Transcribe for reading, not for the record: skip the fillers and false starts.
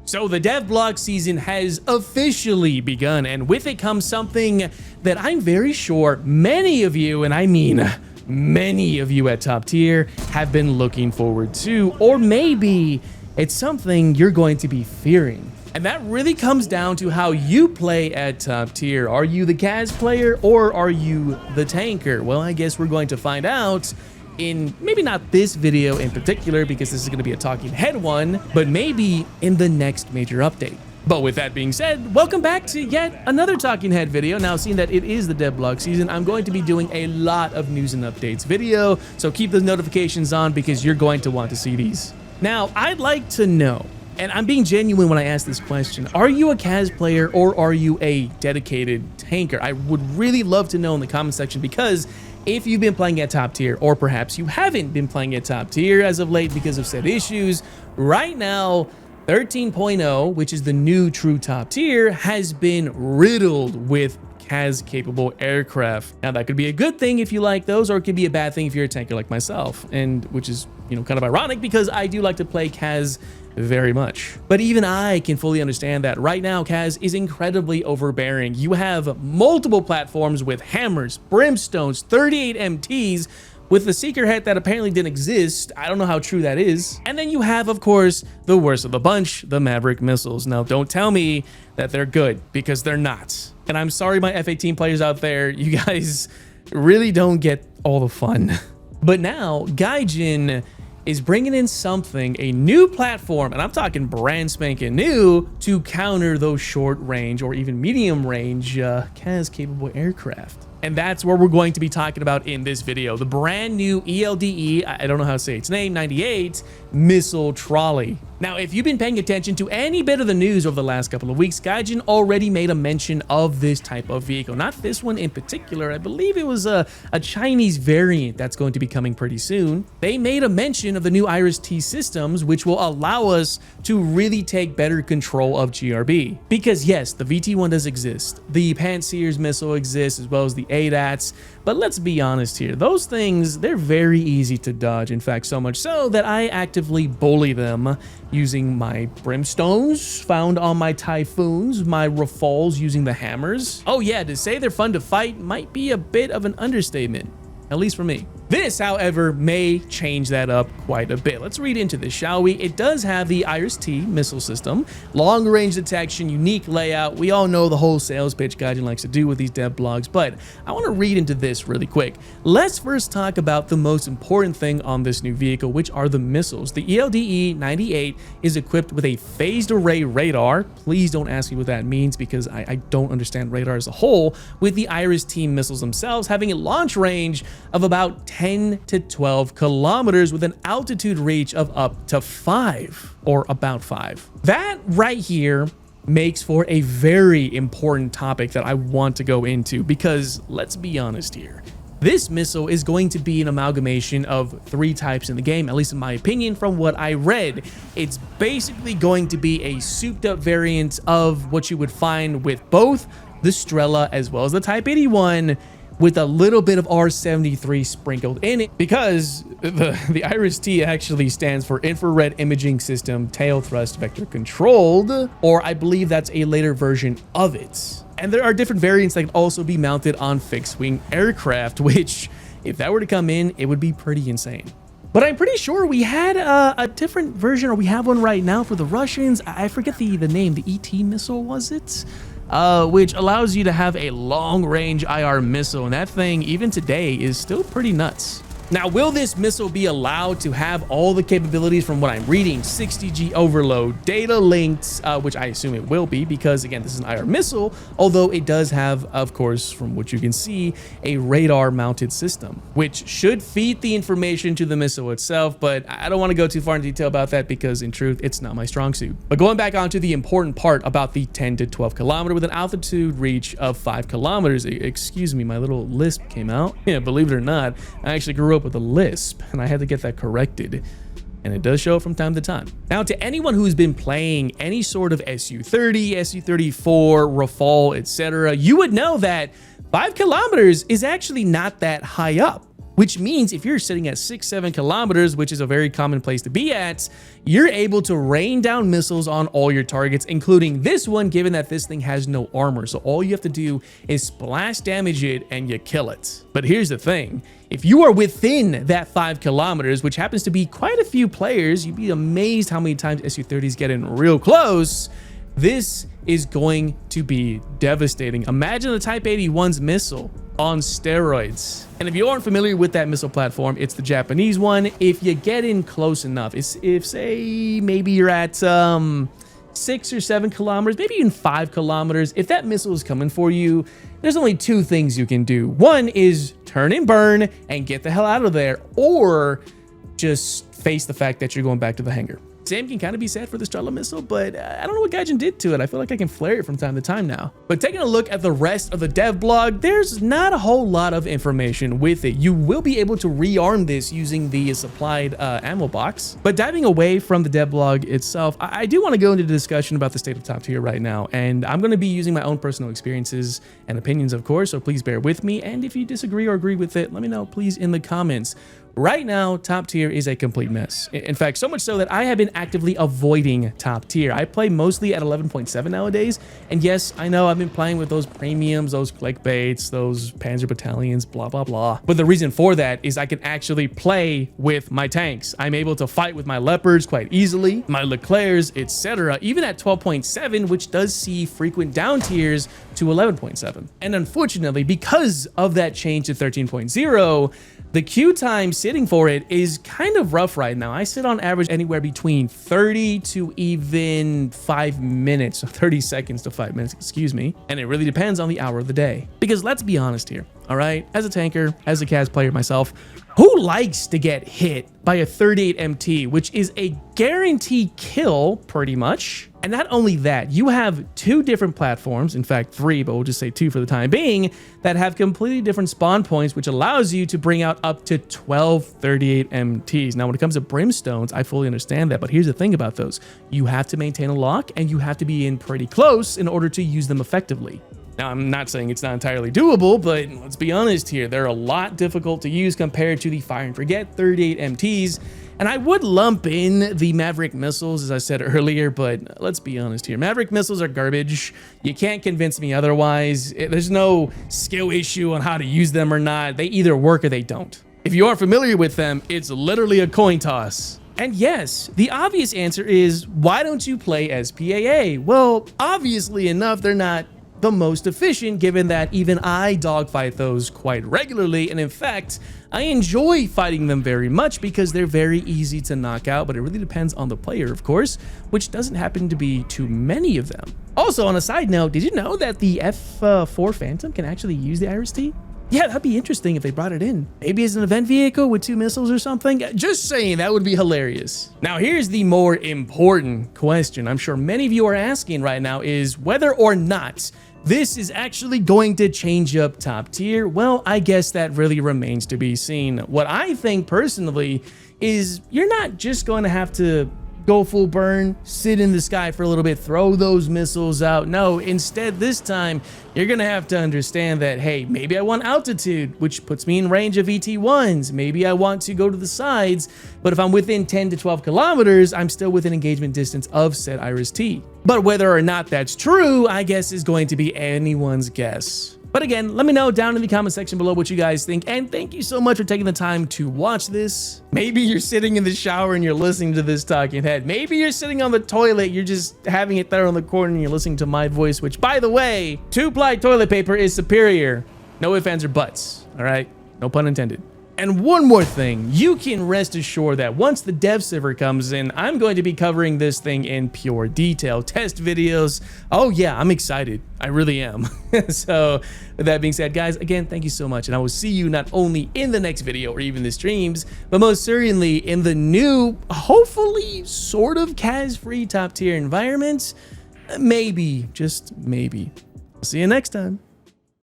So the dev blog season has officially begun, and with it comes something that I'm very sure many of you, and I mean many of you at Top Tier, have been looking forward to, or maybe it's something you're going to be fearing. And that really comes down to how you play at Top Tier. Are you the Kaz player or are you the tanker? Well, I guess we're going to find out in maybe not this video in particular, because this is going to be a talking head one, but maybe in the next major update. But with that being said, welcome back to yet another talking head video. Now, seeing that it is the dev blog season, I'm going to be doing a lot of news and updates video, so keep those notifications on because you're going to want to see these. Now, I'd like to know, and I'm being genuine when I ask this question, are you a Kaz player or are you a dedicated tanker? I would really love to know in the comment section, because if you've been playing at Top Tier, or perhaps you haven't been playing at Top Tier as of late because of said issues, right now 13.0, which is the new true Top Tier, has been riddled with Kaz capable aircraft. Now that could be a good thing if you like those, or it could be a bad thing if you're a tanker like myself, and which is, you know, kind of ironic because I do like to play Kaz very much. But even I can fully understand that right now Kaz is incredibly overbearing. You have multiple platforms with hammers, brimstones, 38 MTs, with the seeker head that apparently didn't exist. I don't know how true that is. And then you have, of course, the worst of the bunch, the Maverick missiles. Now, don't tell me that they're good, because they're not. And I'm sorry, my F-18 players out there, you guys really don't get all the fun. But now, Gaijin is bringing in something, a new platform, and I'm talking brand spanking new, to counter those short range or even medium range Kaz capable aircraft. And that's what we're going to be talking about in this video. The brand new ELDE, I don't know how to say its name, 98 missile trolley. Now, if you've been paying attention to any bit of the news over the last couple of weeks, Gaijin already made a mention of this type of vehicle. Not this one in particular. I believe it was a Chinese variant that's going to be coming pretty soon. They made a mention of the new Iris-T systems, which will allow us to really take better control of GRB. Because yes, the VT-1 does exist. The Pantsir's missile exists, as well as the ADATs. But let's be honest here, those things, they're very easy to dodge. In fact, so much so that I actively bully them using my brimstones found on my Typhoons, my Rafales using the hammers. Oh yeah, to say they're fun to fight might be a bit of an understatement, at least for me. This, however, may change that up quite a bit. Let's read into this, shall we? It does have the Iris-T missile system, long-range detection, unique layout. We all know the whole sales pitch Gaijin likes to do with these dev blogs, but I want to read into this really quick. Let's first talk about the most important thing on this new vehicle, which are the missiles. The ELDE 98 is equipped with a phased array radar. Please don't ask me what that means, because I don't understand radar as a whole, with the Iris-T missiles themselves having a launch range of about 10 to 12 kilometers with an altitude reach of up to 5, or about 5. That right here makes for a very important topic that I want to go into, because let's be honest here. This missile is going to be an amalgamation of 3 types in the game, at least in my opinion from what I read. It's basically going to be a souped up variant of what you would find with both the Strela as well as the Type 81, with a little bit of R73 sprinkled in it, because the Iris-T actually stands for Infrared Imaging System Tail Thrust Vector Controlled, or I believe that's a later version of it. And there are different variants that can also be mounted on fixed-wing aircraft, which, if that were to come in, it would be pretty insane. But I'm pretty sure we had a different version, or we have one right now for the Russians. I forget the name. The ET missile, was it? Which allows you to have a long-range IR missile, and that thing, even today, is still pretty nuts. Now, will this missile be allowed to have all the capabilities from what I'm reading? 60G overload, data linked, which I assume it will be, because again, this is an IR missile, although it does have, of course, from what you can see, a radar mounted system, which should feed the information to the missile itself. But I don't want to go too far in detail about that, because in truth, it's not my strong suit. But going back onto the important part about the 10 to 12 kilometer with an altitude reach of 5 kilometers, excuse me, my little lisp came out. Yeah, believe it or not, I actually grew up with a lisp, and I had to get that corrected, and it does show from time to time. Now, to anyone who's been playing any sort of Su-30, Su-34, Rafale, etc., you would know that 5 kilometers is actually not that high up. which means if you're sitting at 6-7 kilometers, which is a very common place to be at, you're able to rain down missiles on all your targets, including this one, given that this thing has no armor. So all you have to do is splash damage it and you kill it. But here's the thing. If you are within that 5 kilometers, which happens to be quite a few players, you'd be amazed how many times Su-30s get in real close. This is going to be devastating. Imagine the Type 81's missile on steroids. And if you aren't familiar with that missile platform, it's the Japanese one. If you get in close enough, if say maybe you're at 6 or 7 kilometers, maybe even 5 kilometers, if that missile is coming for you, there's only 2 things you can do. One is turn and burn and get the hell out of there, or just face the fact that you're going back to the hangar. Same can kind of be said for the Strela missile, but I don't know what Gaijin did to it. I feel like I can flare it from time to time now. But taking a look at the rest of the dev blog, there's not a whole lot of information with it. You will be able to rearm this using the supplied ammo box. But diving away from the dev blog itself, I do want to go into the discussion about the state of top tier right now. And I'm going to be using my own personal experiences and opinions, of course, so please bear with me. And if you disagree or agree with it, let me know, please, in the comments. Right now, top tier is a complete mess. In fact, so much so that I have been actively avoiding top tier. I play mostly at 11.7 nowadays. And yes, I know I've been playing with those premiums, those clickbaits, those Panzer battalions, blah, blah, blah. But the reason for that is I can actually play with my tanks. I'm able to fight with my Leopards quite easily, my Leclercs, etc. Even at 12.7, which does see frequent down tiers to 11.7. And unfortunately, because of that change to 13.0, the queue time sitting for it is kind of rough right now. I sit on average anywhere between 30 to even 5 minutes, 30 seconds to 5 minutes, excuse me. And it really depends on the hour of the day. Because let's be honest here, all right? As a tanker, as a CAS player myself, who likes to get hit by a 38 MT, which is a guaranteed kill pretty much? And not only that, you have 2 different platforms, in fact 3, but we'll just say 2 for the time being, that have completely different spawn points, which allows you to bring out up to 12 38 MTs. Now, when it comes to brimstones, I fully understand that, but here's the thing about those. You have to maintain a lock and you have to be in pretty close in order to use them effectively. Now, I'm not saying it's not entirely doable, but let's be honest here. They're a lot difficult to use compared to the Fire and Forget 38 MTs. And I would lump in the Maverick missiles, as I said earlier, but let's be honest here. Maverick missiles are garbage. You can't convince me otherwise. There's no skill issue on how to use them or not. They either work or they don't. If you aren't familiar with them, it's literally a coin toss. And yes, the obvious answer is, why don't you play as PAA? Well, obviously enough, they're not the most efficient, given that even I dogfight those quite regularly. And in fact, I enjoy fighting them very much because they're very easy to knock out, but it really depends on the player, of course, which doesn't happen to be too many of them. Also, on a side note, did you know that the F4 Phantom can actually use the Iris-T? Yeah, that'd be interesting if they brought it in. Maybe as an event vehicle with 2 missiles or something. Just saying, that would be hilarious. Now, here's the more important question I'm sure many of you are asking right now is whether or not this is actually going to change up top tier. Well, I guess that really remains to be seen. What I think personally is you're not just going to have to go full burn, sit in the sky for a little bit, throw those missiles out. No, instead this time you're gonna have to understand that, hey, maybe I want altitude, which puts me in range of ET1s. Maybe I want to go to the sides, but if I'm within 10 to 12 kilometers, I'm still within engagement distance of said Iris-T. But whether or not that's true, I guess is going to be anyone's guess. But again, let me know down in the comment section below what you guys think, and thank you so much for taking the time to watch this. Maybe you're sitting in the shower and you're listening to this talking head. Maybe you're sitting on the toilet, you're just having it there on the corner and you're listening to my voice, which, by the way, 2-ply toilet paper is superior. No ifs, ands, or buts, all right? No pun intended. And one more thing, you can rest assured that once the dev server comes in, I'm going to be covering this thing in pure detail, test videos. Oh yeah, I'm excited. I really am. So with that being said, guys, again, thank you so much. And I will see you not only in the next video or even the streams, but most certainly in the new, hopefully sort of CAS-free top tier environment. Maybe, just maybe. See you next time.